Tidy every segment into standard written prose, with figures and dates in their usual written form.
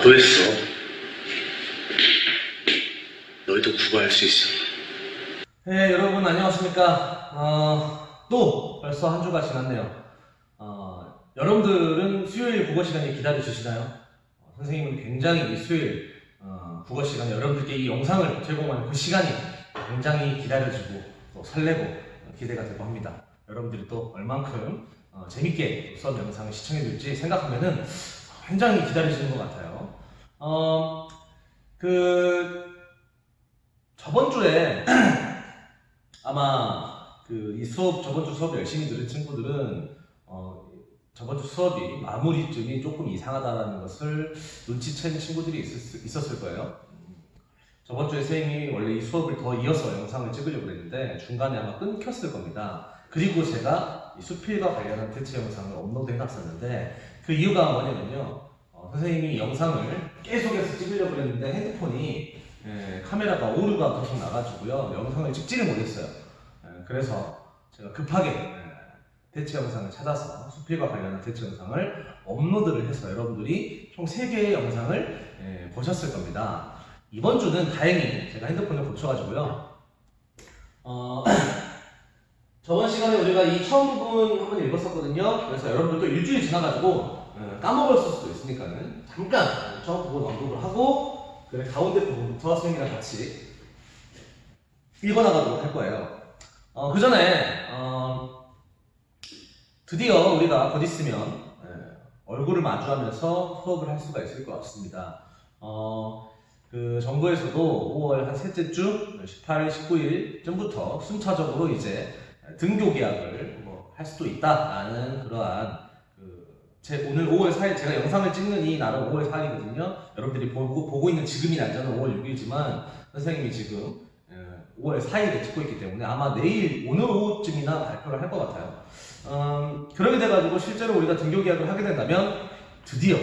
나도 했어. 너희도 구가할 수 있어. 네, 여러분 안녕하십니까. 또 벌써 한 주가 지났네요. 여러분들은 수요일 국어 시간에 기다려주시나요? 선생님은 굉장히 이 수요일 국어 시간에 여러분들께 이 영상을 제공하는 그 시간이 굉장히 기다려지고 또 설레고 기대가 되고 합니다. 여러분들이 또 얼만큼 재밌게 수업 영상을 시청해줄지 생각하면은 굉장히 기다려지는 것 같아요. 저번 주에 아마 저번 주 수업 열심히 들은 친구들은 저번 주 수업이 마무리쯤이 조금 이상하다는 것을 눈치챈 친구들이 있었을 거예요. 저번 주에 선생님이 원래 이 수업을 더 이어서 영상을 찍으려고 했는데 중간에 아마 끊겼을 겁니다. 그리고 제가 이 수필과 관련한 대체 영상을 업로드 해놨었는데 그 이유가 뭐냐면요. 선생님이 영상을 계속해서 찍으려고 했는데 핸드폰이 카메라가 오류가 계속 나가지고요. 영상을 찍지를 못했어요. 그래서 제가 급하게 대체 영상을 찾아서 수필과 관련한 대체 영상을 업로드를 해서 여러분들이 총 3개의 영상을 보셨을 겁니다. 이번 주는 다행히 제가 핸드폰을 고쳐가지고요. 저번 시간에 우리가 이 처음 부분 한번 읽었었거든요. 그래서 여러분들도 일주일 지나가지고 까먹었을 수도 있으니까는 잠깐 처음 부분 언급을 하고 가운데 부분부터 선생님이랑 같이 읽어나가도록 할 거예요. 그 전에 드디어 우리가 곧 있으면 얼굴을 마주하면서 수업을 할 수가 있을 것 같습니다. 정부에서도 5월 한 셋째 주 18, 19일 전부터 순차적으로 이제 등교 계약을 할 수도 있다라는 그러한 오늘 5월 4일 제가 영상을 찍는 이 날은 5월 4일이거든요. 여러분들이 보고 있는 지금이 날짜는 5월 6일이지만 선생님이 지금 5월 4일에 찍고 있기 때문에 아마 오늘 오후쯤이나 발표를 할 것 같아요. 그렇게 돼가지고 실제로 우리가 등교 계약을 하게 된다면 드디어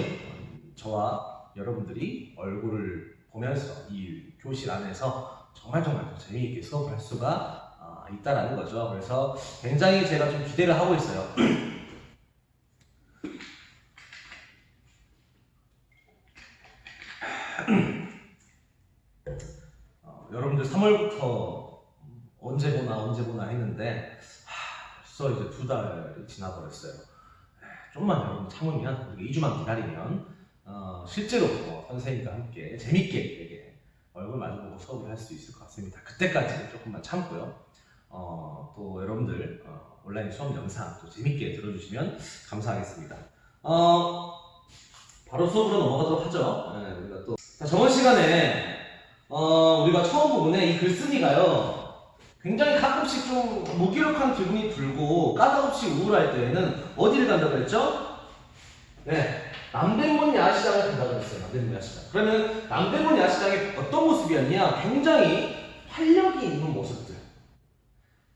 저와 여러분들이 얼굴을 보면서 이 교실 안에서 정말 더 재미있게 수업을 할 수가 있다라는 거죠. 그래서 굉장히 제가 좀 기대를 하고 있어요. 여러분들 3월부터 언제 보나 했는데 벌써 이제 2달이 지나버렸어요. 좀만 여러분 참으면, 우리가 2주만 기다리면 실제로 선생님과 함께 재밌게 이렇게 얼굴 마주보고 수업을 할 수 있을 것 같습니다. 그때까지 조금만 참고요. 또 여러분들 온라인 수업 영상 또 재밌게 들어주시면 감사하겠습니다. 바로 수업으로 넘어가도록 하죠. 우리가 또 저번 시간에 우리가 처음 부분에 이 글쓴이가요 굉장히 가끔씩 좀 무기력한 기분이 들고 까닭없이 우울할 때에는 어디를 간다고 했죠? 남대문 야시장을 간다고 했어요. 남대문 야시장. 그러면 남대문 야시장이 어떤 모습이었냐? 굉장히 활력이 있는 모습들.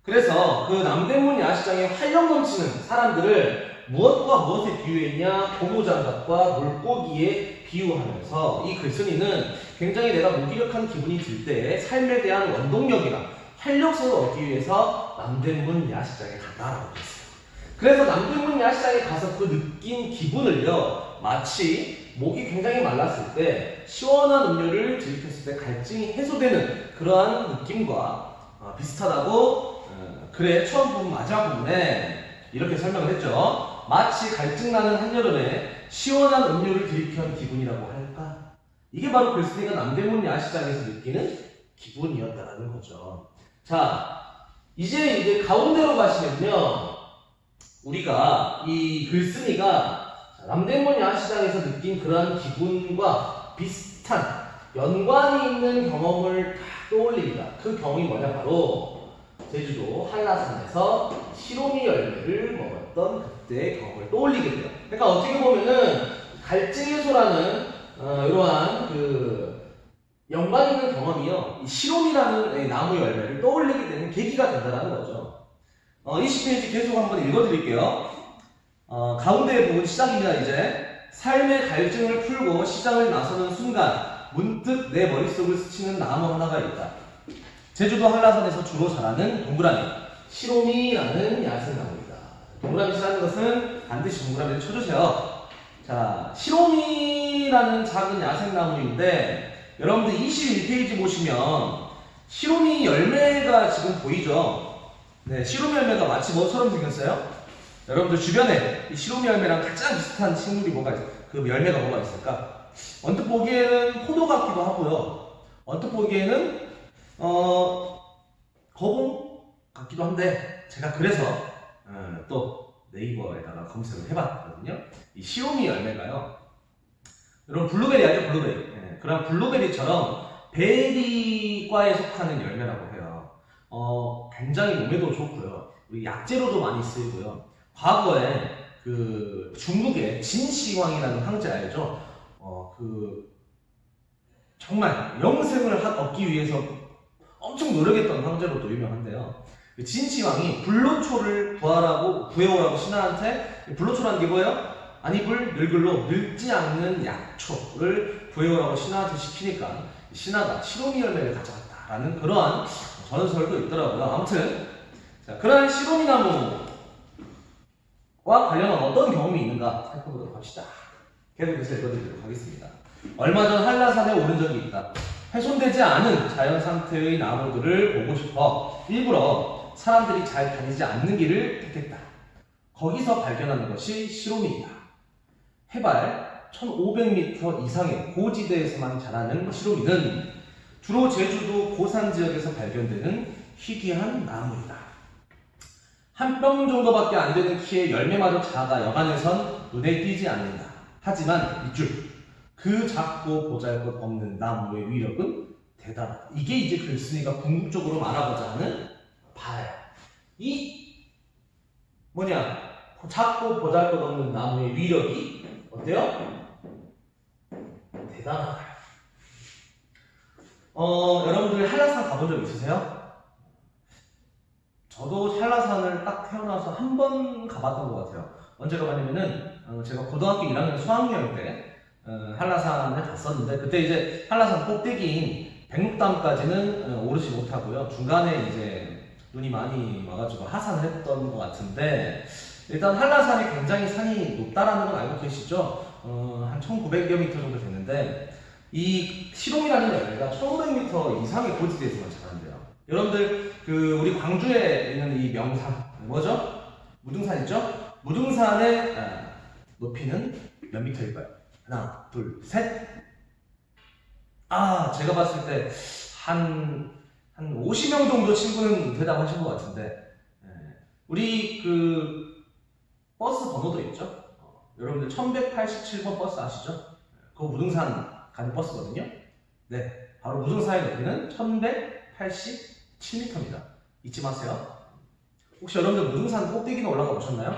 그래서 그 남대문 야시장에 활력 넘치는 사람들을 무엇과 무엇에 비유했냐? 고무장갑과 물고기에 비유하면서 이 글쓴이는 굉장히 내가 무기력한 기분이 들 때 삶에 대한 원동력이나 활력소를 얻기 위해서 남대문 야시장에 갔다라고 했어요. 그래서 남대문 야시장에 가서 그 느낀 기분을요, 마치 목이 굉장히 말랐을 때 시원한 음료를 들이켰을 때 갈증이 해소되는 그러한 느낌과 비슷하다고 글의 처음 부분 마지막 부분에 이렇게 설명을 했죠. 마치 갈증나는 한여름에 시원한 음료를 들이켜는 기분이라고 할까? 이게 바로 글쓴이가 남대문 야시장에서 느끼는 기분이었다라는 거죠. 자, 이제 가운데로 가시면요, 우리가 이 글쓴이가 남대문 야시장에서 느낀 그러한 기분과 비슷한 연관이 있는 경험을 다 떠올립니다. 그 경험이 뭐냐? 바로 제주도 한라산에서 시로미 열매를 먹었던 그때의 경험을 떠올리게 돼요. 그러니까 어떻게 보면은 갈증 해소라는 이러한 연관 있는 경험이요, 이 시로미라는 나무 열매를 떠올리게 되는 계기가 된다는 거죠. 20페이지 계속 한번 읽어드릴게요. 가운데 부분 시작입니다. 이제 삶의 갈증을 풀고 시장을 나서는 순간 문득 내 머릿속을 스치는 나무 하나가 있다. 제주도 한라산에서 주로 자라는 동그라미, 시로미라는 야생나무입니다. 동그라미 씨라는 것은 반드시 동그라미를 쳐주세요. 자, 시로미라는 작은 야생나무인데 여러분들 21페이지 보시면 시로미 열매가 지금 보이죠? 네, 시로미 열매가 마치 뭐처럼 생겼어요? 여러분들 주변에 이 시로미 열매랑 가장 비슷한 식물이 뭐가 있어요? 그 열매가 뭐가 있을까? 언뜻 보기에는 포도 같기도 하고요. 언뜻 보기에는 거봉 같기도 한데 제가 그래서 또 네이버에다가 검색을 해봤거든요. 이 시로미 열매가요. 여러분 블루베리 알죠? 블루베리. 네, 그런 블루베리처럼 베리과에 속하는 열매라고 해요. 굉장히 몸에도 좋고요. 우리 약재로도 많이 쓰이고요. 과거에 그 중국의 진시황이라는 황제 알죠? 정말 영생을 얻기 위해서 엄청 노력했던 황제로도 유명한데요. 그 진시황이 불로초를 구해오라고 신하한테, 불로초라는 게 뭐예요? 안입을 늙을로 늙지 않는 약초를 구해오라고 신하한테 시키니까 신하가 시로미 열매를 가져갔다라는 그러한 전설도 있더라고요. 아무튼 자, 그러한 시로미 나무와 관련한 어떤 경험이 있는가 살펴보도록 합시다. 계속해서 읽어드리도록 하겠습니다. 얼마 전 한라산에 오른 적이 있다. 훼손되지 않은 자연 상태의 나무들을 보고 싶어 일부러 사람들이 잘 다니지 않는 길을 택했다. 거기서 발견한 것이 시로미이다. 해발 1500m 이상의 고지대에서만 자라는 시로미는 주로 제주도 고산 지역에서 발견되는 희귀한 나무이다. 한 뼘 정도밖에 안 되는 키에 열매마저 작아 여간에선 눈에 띄지 않는다. 하지만 밑줄, 그 작고 보잘것없는 나무의 위력은 대단하다. 이게 이제 글쓴이가 궁극적으로 말하고자 하는 바야. 이 작고 보잘것없는 나무의 위력이 어때요? 대단하다. 여러분들 한라산 가본 적 있으세요? 저도 한라산을 딱 태어나서 한 번 가봤던 것 같아요. 언제 가봤냐면은 제가 고등학교 1학년 수학여행 때 한라산을 갔었는데, 그때 이제 한라산 꼭대기인 백록담까지는 오르지 못하고요. 중간에 이제 눈이 많이 와가지고 하산을 했던 것 같은데, 일단 한라산이 굉장히 산이 높다라는 건 알고 계시죠? 한 1900여 미터 정도 되는데, 이 시롬이라는 열매가 1500m 이상의 고지대에서만 자란대요. 여러분들 우리 광주에 있는 이 명산 뭐죠? 무등산이죠? 무등산의 높이는 몇 미터일까요? 하나, 둘, 셋. 제가 봤을 때 한 50명 정도 친구는 대답하신 것 같은데, 우리 버스 번호도 있죠? 여러분들 1187번 버스 아시죠? 그거 무등산 가는 버스거든요. 네, 바로 무등산의 높이는 1187m입니다. 잊지 마세요. 혹시 여러분들 무등산 꼭대기는 올라가 보셨나요?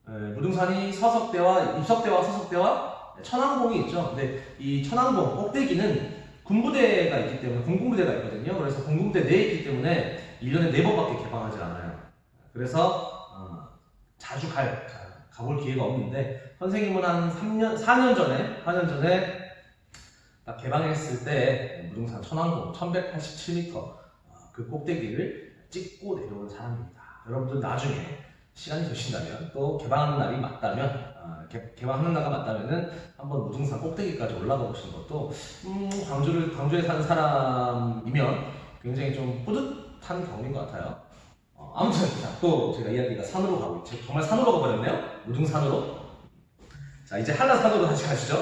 무등산이 입석대와 서석대와 천왕봉이 있죠. 근데 이 천왕봉 꼭대기는 군부대가 있기 때문에, 공군부대가 있거든요. 그래서 공군부대 내에 있기 때문에 1년에 4번밖에 개방하지 않아요. 그래서 자주 가볼 기회가 없는데, 선생님은 한 4년 전에 딱 개방했을 때 무등산 천왕봉 1187m 그 꼭대기를 찍고 내려온 사람입니다. 여러분들 나중에 시간이 되신다면, 또 개방하는 날이 맞다면, 개방하는 날가 맞다면은 한번 무등산 꼭대기까지 올라가 보시는 것도 광주에 사는 사람이면 굉장히 좀 뿌듯한 경험인 것 같아요. 아무튼 또 제가 이야기가 산으로 가고 있죠. 정말 산으로 가버렸네요. 무등산으로. 자, 이제 한라산으로 다시 가시죠.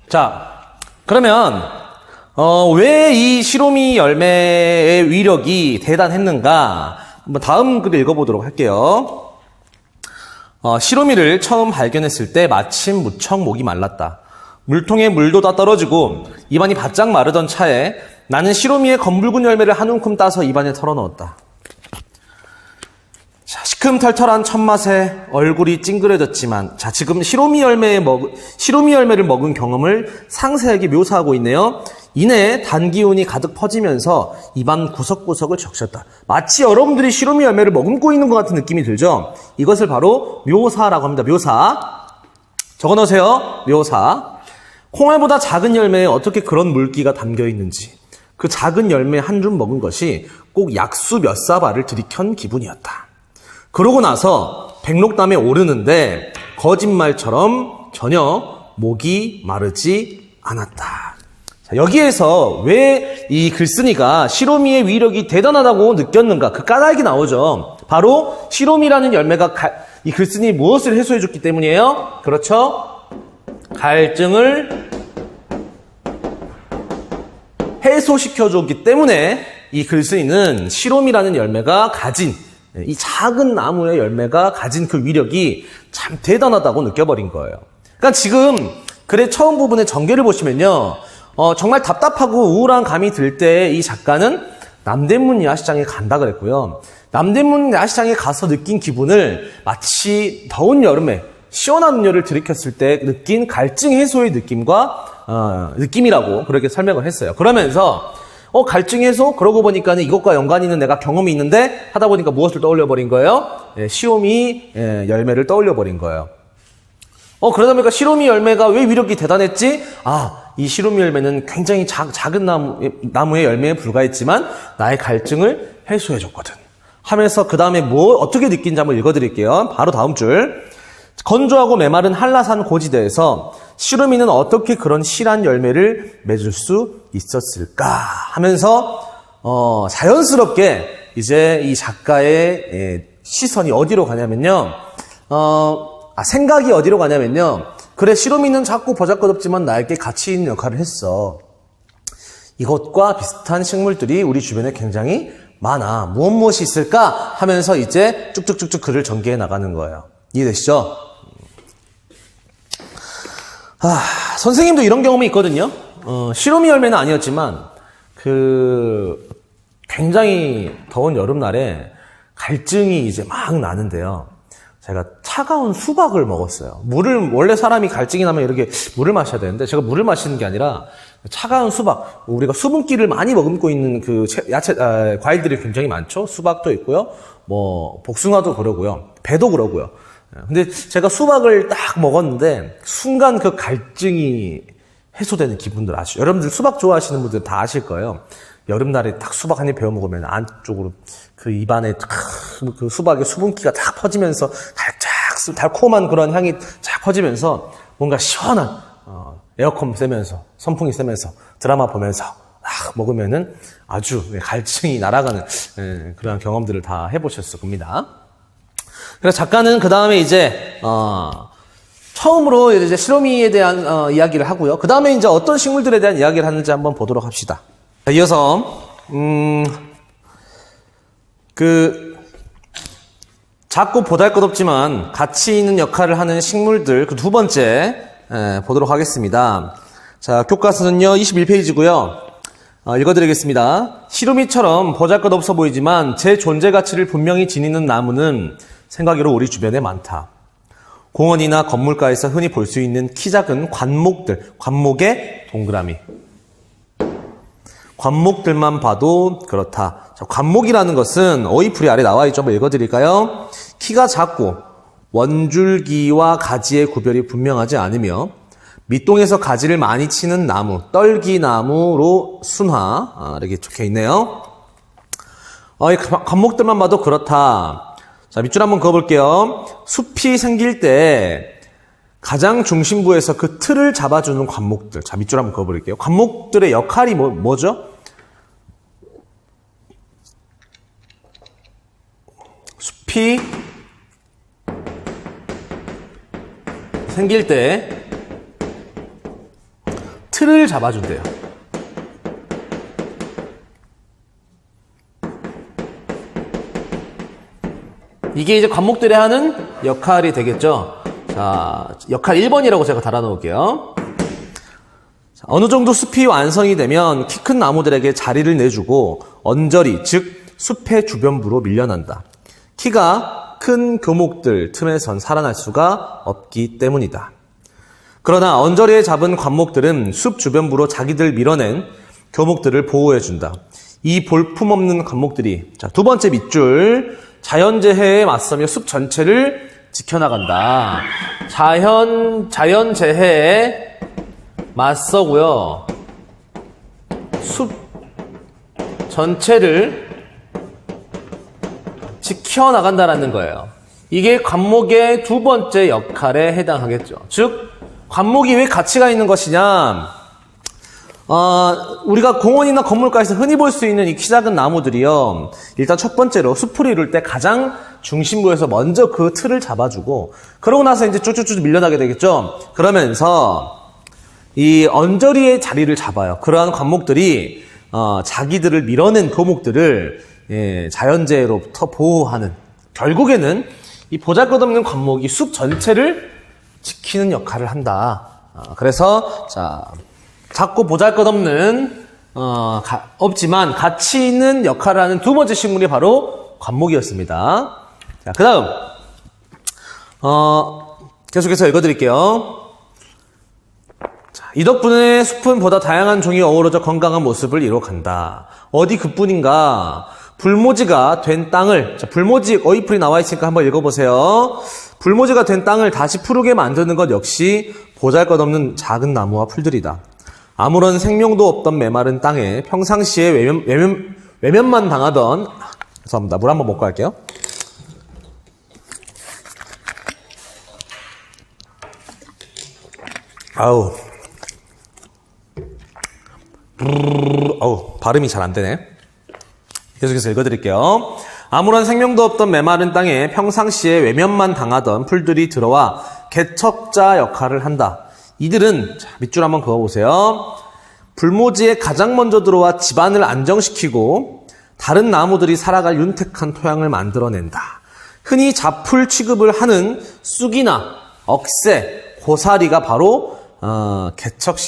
자, 그러면 왜 이 시로미 열매의 위력이 대단했는가? 한번 다음 글을 읽어보도록 할게요. 시로미를 처음 발견했을 때 마침 무척 목이 말랐다. 물통에 물도 다 떨어지고 입안이 바짝 마르던 차에 나는 시로미의 검붉은 열매를 한 움큼 따서 입안에 털어넣었다. 자, 시큼털털한 첫맛에 얼굴이 찡그려졌지만, 자, 지금 시로미 열매를 먹은 경험을 상세하게 묘사하고 있네요. 이내 단기운이 가득 퍼지면서 입안 구석구석을 적셨다. 마치 여러분들이 시로미 열매를 머금고 있는 것 같은 느낌이 들죠? 이것을 바로 묘사라고 합니다. 묘사. 적어놓으세요. 묘사. 콩알보다 작은 열매에 어떻게 그런 물기가 담겨 있는지, 그 작은 열매 한 줌 먹은 것이 꼭 약수 몇 사발을 들이켠 기분이었다. 그러고 나서 백록담에 오르는데, 거짓말처럼 전혀 목이 마르지 않았다. 자, 여기에서 왜 이 글쓴이가 시로미의 위력이 대단하다고 느꼈는가? 그 까닭이 나오죠. 바로 시로미라는 열매가 이 글쓴이 무엇을 해소해줬기 때문이에요? 그렇죠? 갈증을 해소시켜줬기 때문에 이 글쓴이는 시로미라는 열매가 가진, 이 작은 나무의 열매가 가진 그 위력이 참 대단하다고 느껴버린 거예요. 그러니까 지금 글의 처음 부분의 전개를 보시면요, 정말 답답하고 우울한 감이 들 때 이 작가는 남대문 야시장에 간다 그랬고요. 남대문 야시장에 가서 느낀 기분을 마치 더운 여름에 시원한 음료를 들이켰을 때 느낀 갈증 해소의 느낌이라고 그렇게 설명을 했어요. 그러면서 갈증 해소? 그러고 보니까는 이것과 연관이 있는 내가 경험이 있는데 하다 보니까 무엇을 떠올려 버린 거예요? 시로미 열매를 떠올려 버린 거예요. 그러다 보니까 시로미 열매가 왜 위력이 대단했지? 이 시로미 열매는 굉장히 작은 나무의 열매에 불과했지만 나의 갈증을 해소해줬거든 하면서 그 다음에 어떻게 느낀지 한번 읽어드릴게요. 바로 다음 줄. 건조하고 메마른 한라산 고지대에서 시루미는 어떻게 그런 실한 열매를 맺을 수 있었을까 하면서 자연스럽게 이제 이 작가의 시선이 어디로 가냐면요. 생각이 어디로 가냐면요. 그래, 시루미는 작고 버젓거덥지만 나에게 가치 있는 역할을 했어. 이것과 비슷한 식물들이 우리 주변에 굉장히 많아. 무엇이 있을까 하면서 이제 쭉쭉쭉쭉 글을 전개해 나가는 거예요. 이해되시죠? 선생님도 이런 경험이 있거든요. 시로미 열매는 아니었지만 굉장히 더운 여름날에 갈증이 이제 막 나는데요. 제가 차가운 수박을 먹었어요. 원래 사람이 갈증이 나면 이렇게 물을 마셔야 되는데 제가 물을 마시는 게 아니라 차가운 수박, 우리가 수분기를 많이 머금고 있는 과일들이 굉장히 많죠. 수박도 있고요. 복숭아도 그러고요. 배도 그러고요. 근데 제가 수박을 딱 먹었는데 순간 그 갈증이 해소되는 기분들 아시죠? 여러분들 수박 좋아하시는 분들 다 아실 거예요. 여름날에 딱 수박 한 입 베어 먹으면 안쪽으로 그 입안에 그 수박의 수분기가 딱 퍼지면서 달콤한 그런 향이 쫙 퍼지면서 뭔가 시원한 에어컨 쐬면서 선풍기 쐬면서 드라마 보면서 먹으면은 아주 갈증이 날아가는 그런 경험들을 다 해보셨을 겁니다. 그래서 작가는 그 다음에 이제 처음으로 이제 시로미에 대한 이야기를 하고요. 그 다음에 이제 어떤 식물들에 대한 이야기를 하는지 한번 보도록 합시다. 이어서 작고 보잘것없지만 가치 있는 역할을 하는 식물들 그 두 번째 보도록 하겠습니다. 자, 교과서는요 21페이지고요. 읽어드리겠습니다. 시루미처럼 보잘것없어 보이지만 제 존재 가치를 분명히 지니는 나무는 생각외로 우리 주변에 많다. 공원이나 건물가에서 흔히 볼 수 있는 키 작은 관목의 동그라미. 관목들만 봐도 그렇다. 자, 관목이라는 것은 어휘풀이 아래 나와 있죠. 한번 읽어드릴까요? 키가 작고 원줄기와 가지의 구별이 분명하지 않으며 밑동에서 가지를 많이 치는 나무, 떨기나무로 순화 이렇게 적혀 있네요. 이 관목들만 봐도 그렇다. 자, 밑줄 한번 그어볼게요. 숲이 생길 때 가장 중심부에서 그 틀을 잡아주는 관목들. 자, 밑줄 한번 그어볼게요. 관목들의 역할이 뭐죠? 숲이 생길 때 틀을 잡아준대요. 이게 이제 관목들이 하는 역할이 되겠죠. 자, 역할 1번이라고 제가 달아놓을게요. 자, 어느 정도 숲이 완성이 되면 키 큰 나무들에게 자리를 내주고 언저리, 즉 숲의 주변부로 밀려난다. 키가 큰 교목들 틈에선 살아날 수가 없기 때문이다. 그러나 언저리에 잡은 관목들은 숲 주변부로 자기들 밀어낸 교목들을 보호해준다. 이 볼품없는 관목들이, 자, 두 번째 밑줄, 자연재해에 맞서며 숲 전체를 지켜나간다. 자연재해에 맞서고요. 숲 전체를 지켜나간다라는 거예요. 이게 관목의 두 번째 역할에 해당하겠죠. 즉, 관목이 왜 가치가 있는 것이냐? 우리가 공원이나 건물가에서 흔히 볼 수 있는 이 키 작은 나무들이요. 일단 첫 번째로 숲을 이룰 때 가장 중심부에서 먼저 그 틀을 잡아주고, 그러고 나서 이제 쭉쭉쭉 밀려나게 되겠죠. 그러면서 이 언저리의 자리를 잡아요. 그러한 관목들이 자기들을 밀어낸 거목들을 자연재해로부터 보호하는, 결국에는 이 보잘것없는 관목이 숲 전체를 지키는 역할을 한다. 그래서 작고 보잘것없는 없지만 가치 있는 역할을 하는 두 번째 식물이 바로 관목이었습니다. 자, 그 다음 계속해서 읽어드릴게요. 자, 이 덕분에 숲은 보다 다양한 종이 어우러져 건강한 모습을 이뤄간다. 어디 그뿐인가? 불모지가 된 땅을, 자, 불모지 어휘풀이 나와 있으니까 한번 읽어보세요. 불모지가 된 땅을 다시 푸르게 만드는 것 역시 보잘것없는 작은 나무와 풀들이다. 아무런 생명도 없던 메마른 땅에 평상시에 외면만 당하던, 죄송합니다. 물 한번 먹고 갈게요. 발음이 잘 안 되네. 계속해서 읽어드릴게요. 아무런 생명도 없던 메마른 땅에 평상시에 외면만 당하던 풀들이 들어와 개척자 역할을 한다. 이들은, 자, 밑줄 한번 그어보세요. 불모지에 가장 먼저 들어와 집안을 안정시키고 다른 나무들이 살아갈 윤택한 토양을 만들어낸다. 흔히 잡풀 취급을 하는 쑥이나 억새, 고사리가 바로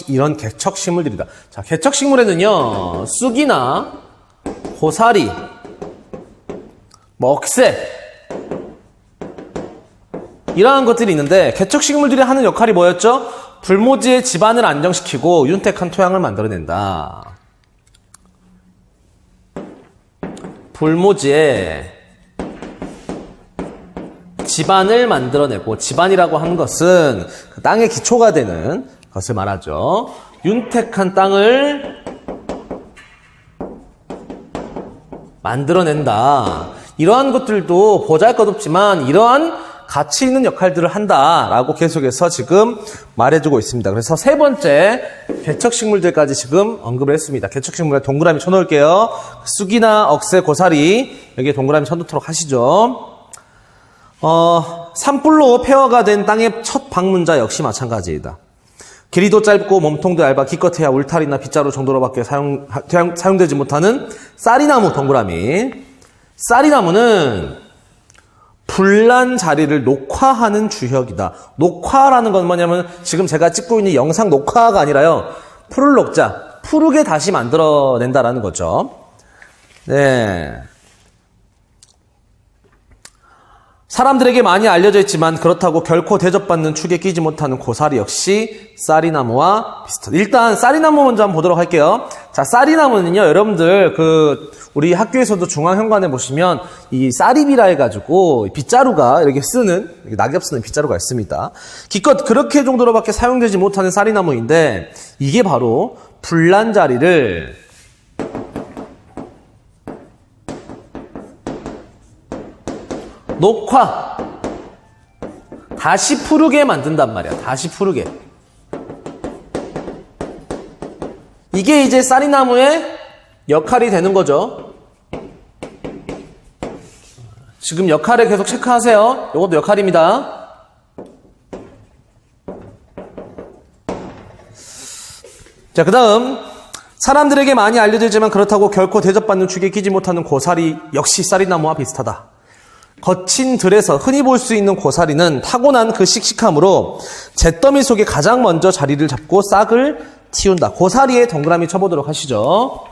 이런 개척식물들이다. 자, 개척식물에는요, 쑥이나 고사리, 억새, 이러한 것들이 있는데, 개척식물들이 하는 역할이 뭐였죠? 불모지의 집안을 안정시키고 윤택한 토양을 만들어낸다. 불모지에 집안을 만들어내고, 집안이라고 하는 것은 그 땅의 기초가 되는 것을 말하죠. 윤택한 땅을 만들어낸다. 이러한 것들도 보잘것없지만 이러한 가치 있는 역할들을 한다라고 계속해서 지금 말해주고 있습니다. 그래서 세 번째 개척식물들까지 지금 언급을 했습니다. 개척식물에 동그라미 쳐놓을게요. 쑥이나 억새, 고사리 여기에 동그라미 쳐놓도록 하시죠. 산불로 폐허가 된 땅의 첫 방문자 역시 마찬가지이다. 길이도 짧고 몸통도 얇아 기껏해야 울타리나 빗자루 정도로밖에 사용되지 못하는 쌀이나무 동그라미. 쌀이나무는 불난 자리를 녹화하는 주역이다. 녹화라는 건 뭐냐면 지금 제가 찍고 있는 영상 녹화가 아니라요. 풀을 녹자, 푸르게 다시 만들어낸다라는 거죠. 네. 사람들에게 많이 알려져 있지만 그렇다고 결코 대접받는 축에 끼지 못하는 고사리 역시 쌀이나무와 비슷하다. 일단 쌀이나무 먼저 한번 보도록 할게요. 자, 쌀이나무는요, 여러분들 우리 학교에서도 중앙현관에 보시면 이 쌀입이라 해가지고 빗자루가 이렇게 쓰는, 낙엽 쓰는 빗자루가 있습니다. 기껏 그렇게 정도로밖에 사용되지 못하는 쌀이나무인데 이게 바로 불난 자리를 녹화, 다시 푸르게 만든단 말이야. 다시 푸르게. 이게 이제 쌀이나무의 역할이 되는 거죠. 지금 역할을 계속 체크하세요. 이것도 역할입니다. 자, 그 다음 사람들에게 많이 알려지지만 그렇다고 결코 대접받는 축에 끼지 못하는 고사리 역시 쌀이나무와 비슷하다. 거친 들에서 흔히 볼 수 있는 고사리는 타고난 그 씩씩함으로 잿더미 속에 가장 먼저 자리를 잡고 싹을 틔운다. 고사리에 동그라미 쳐보도록 하시죠.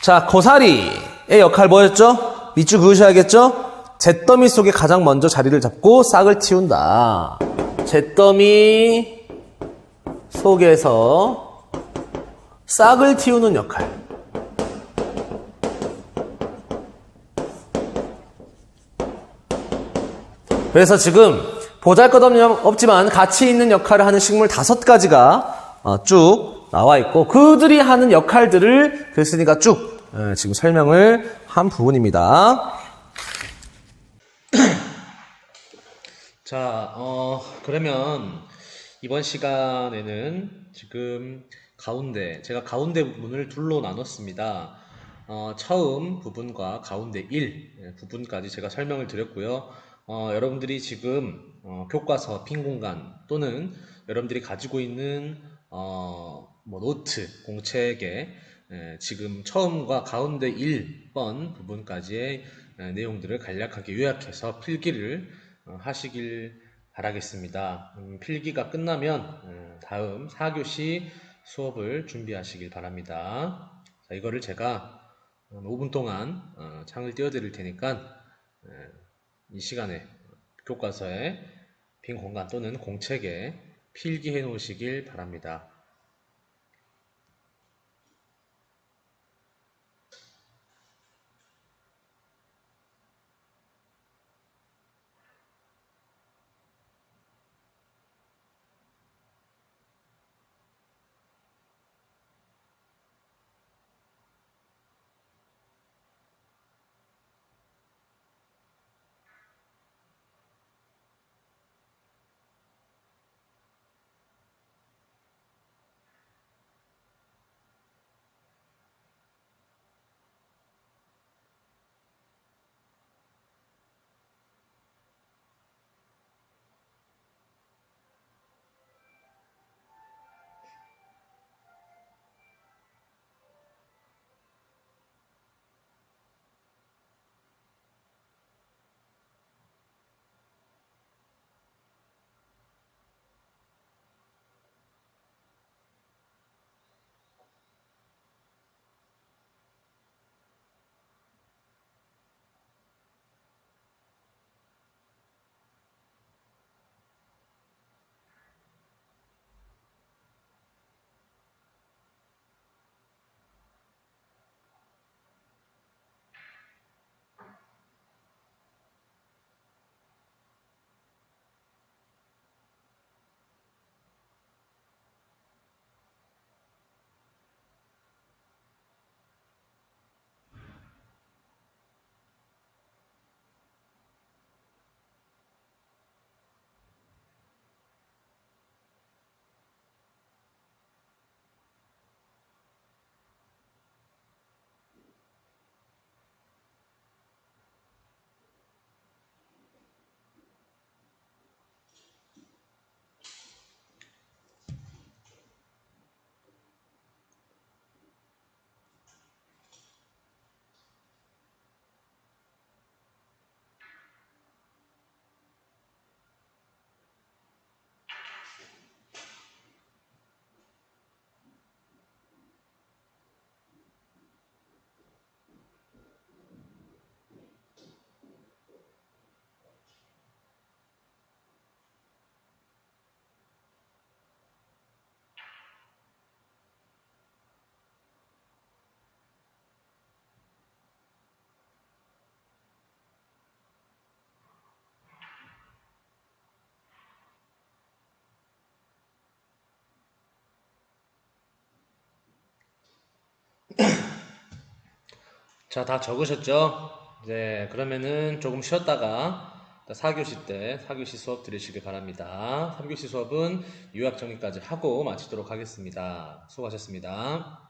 자, 고사리의 역할 뭐였죠? 밑줄 그으셔야겠죠? 잿더미 속에 가장 먼저 자리를 잡고 싹을 틔운다. 잿더미 속에서 싹을 틔우는 역할. 그래서 지금 보잘것없지만 가치 있는 역할을 하는 식물 5가지가 쭉 나와 있고 그들이 하는 역할들을 그랬으니까 쭉 지금 설명을 한 부분입니다. 자, 그러면 이번 시간에는 지금 제가 가운데 부분을 둘로 나눴습니다. 처음 부분과 가운데 1 부분까지 제가 설명을 드렸고요. 여러분들이 지금 교과서 빈 공간 또는 여러분들이 가지고 있는 뭐 노트, 공책에 지금 처음과 가운데 1번 부분까지의 내용들을 간략하게 요약해서 필기를 하시길 바라겠습니다. 필기가 끝나면 다음 4교시 수업을 준비하시길 바랍니다. 자, 이거를 제가 5분 동안 창을 띄워드릴 테니까 이 시간에 교과서에 빈 공간 또는 공책에 필기해 놓으시길 바랍니다. 자, 다 적으셨죠? 네, 그러면은 조금 쉬었다가 4교시 수업 들으시길 바랍니다. 3교시 수업은 요약 정리까지 하고 마치도록 하겠습니다. 수고하셨습니다.